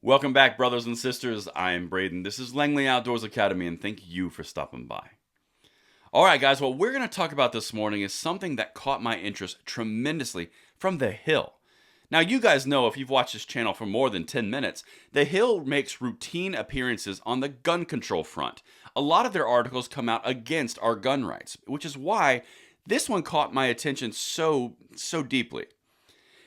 Welcome back, brothers and sisters. I'm Braden. This is Langley Outdoors Academy, and thank you for stopping by. All right, guys, what we're going to talk about this morning is something that caught my interest tremendously from The Hill. Now, you guys know, if you've watched this channel for more than 10 minutes, The Hill makes routine appearances on the gun control front. A lot of their articles come out against our gun rights, which is why this one caught my attention so deeply.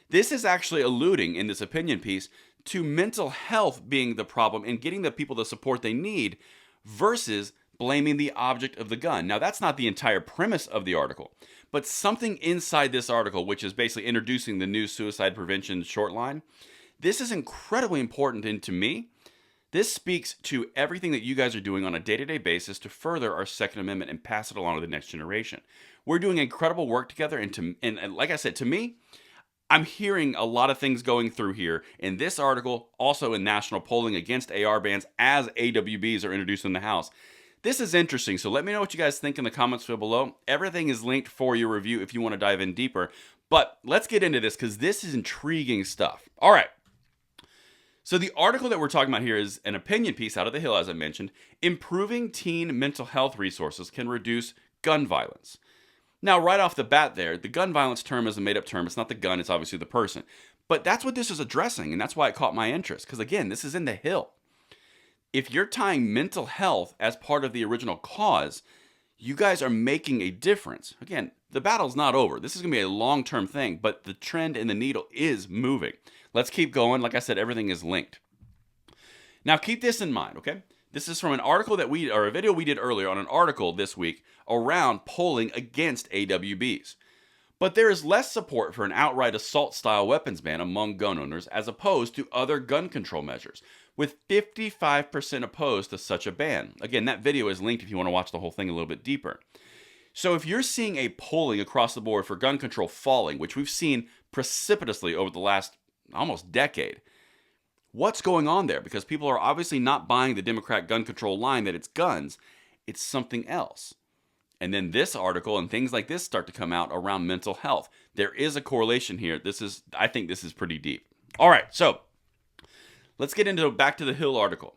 This is actually alluding, in this opinion piece, to mental health being the problem and getting the people the support they need versus blaming the object of the gun. Now, that's not the entire premise of the article, but something inside this article, which is basically introducing the new suicide prevention short line, this is incredibly important. And to me, this speaks to everything that you guys are doing on a day-to-day basis to further our Second Amendment and pass it along to the next generation. We're doing incredible work together, and like I said, to me, I'm hearing a lot of things going through here in this article, also in national polling against AR bans as AWBs are introduced in the House. This is interesting, so let me know what you guys think in the comments field below. Everything is linked for your review if you want to dive in deeper. But let's get into this because this is intriguing stuff. All right. So the article that we're talking about here is an opinion piece out of The Hill, as I mentioned. Improving teen mental health resources can reduce gun violence. Now, right off the bat there, the gun violence term is a made-up term. It's not the gun, it's obviously the person. But that's what this is addressing, and that's why it caught my interest. Because again, this is in The Hill. If you're tying mental health as part of the original cause, you guys are making a difference. Again, the battle's not over. This is going to be a long-term thing, but the trend in the needle is moving. Let's keep going. Like I said, everything is linked. Now, keep this in mind, okay? This is from an article a video we did earlier on an article this week around polling against AWBs. But there is less support for an outright assault-style weapons ban among gun owners as opposed to other gun control measures, with 55% opposed to such a ban. Again, that video is linked if you want to watch the whole thing a little bit deeper. So if you're seeing a polling across the board for gun control falling, which we've seen precipitously over the last almost decade, what's going on there? Because people are obviously not buying the Democrat gun control line that it's guns, it's something else. And then this article and things like this start to come out around mental health. There is a correlation here. I think this is pretty deep. All right, so let's get back to the Hill article.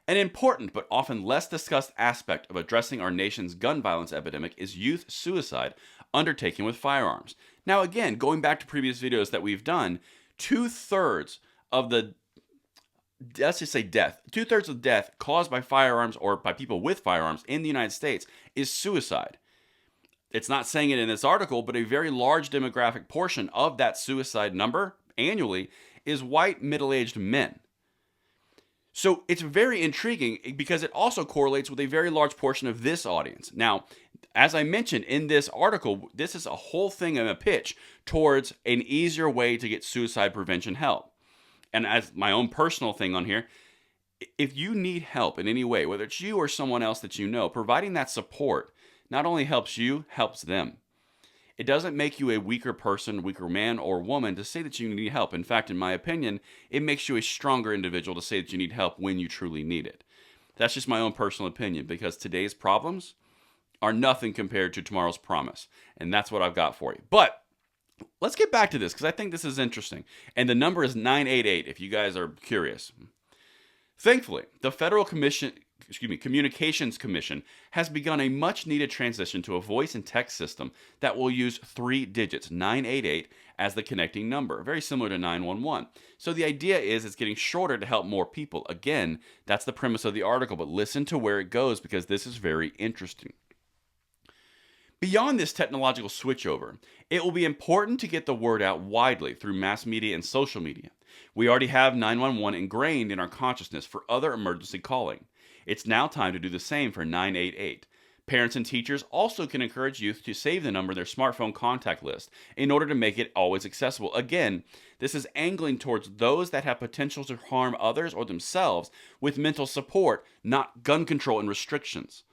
An important but often less discussed aspect of addressing our nation's gun violence epidemic is youth suicide undertaken with firearms. Now again, going back to previous videos that we've done, 2/3 of the, let's just say death, 2/3 of death caused by firearms or by people with firearms in the United States is suicide. It's not saying it in this article, but a very large demographic portion of that suicide number annually is white middle-aged men. So it's very intriguing because it also correlates with a very large portion of this audience. Now, as I mentioned in this article, this is a whole thing and a pitch towards an easier way to get suicide prevention help. And as my own personal thing on here, if you need help in any way, whether it's you or someone else that you know, providing that support not only helps you, helps them. It doesn't make you a weaker person, weaker man or woman to say that you need help. In fact, in my opinion, it makes you a stronger individual to say that you need help when you truly need it. That's just my own personal opinion because today's problems are nothing compared to tomorrow's promise. And that's what I've got for you. But let's get back to this because I think this is interesting. And the number is 988 if you guys are curious. Thankfully, the Federal Communications Commission has begun a much-needed transition to a voice and text system that will use 3 digits, 988, as the connecting number, very similar to 911. So the idea is it's getting shorter to help more people. Again, that's the premise of the article, but listen to where it goes because this is very interesting. Beyond this technological switchover, it will be important to get the word out widely through mass media and social media. We already have 911 ingrained in our consciousness for other emergency calling. It's now time to do the same for 988. Parents and teachers also can encourage youth to save the number in their smartphone contact list in order to make it always accessible. Again, this is angling towards those that have potential to harm others or themselves with mental support, not gun control and restrictions.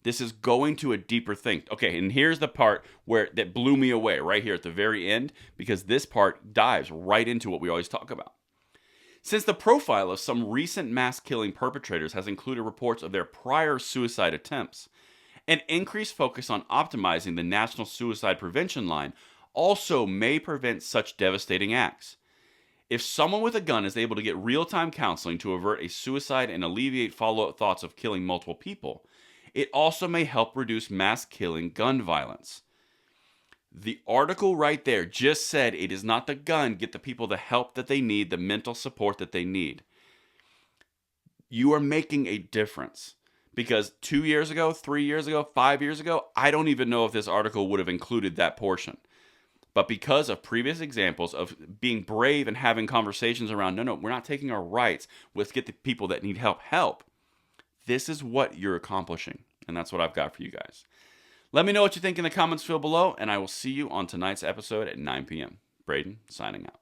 This is going to a deeper thing. Okay, and here's the part that blew me away right here at the very end, because this part dives right into what we always talk about. Since the profile of some recent mass killing perpetrators has included reports of their prior suicide attempts, an increased focus on optimizing the National Suicide Prevention Line also may prevent such devastating acts. If someone with a gun is able to get real-time counseling to avert a suicide and alleviate follow-up thoughts of killing multiple people, it also may help reduce mass killing gun violence. The article right there just said it is not the gun. Get the people the help that they need, the mental support that they need. You are making a difference. Because 2 years ago, 3 years ago, 5 years ago, I don't even know if this article would have included that portion. But because of previous examples of being brave and having conversations around, no, we're not taking our rights. Let's get the people that need help. This is what you're accomplishing. And that's what I've got for you guys. Let me know what you think in the comments field below, and I will see you on tonight's episode at 9 p.m. Braden, signing out.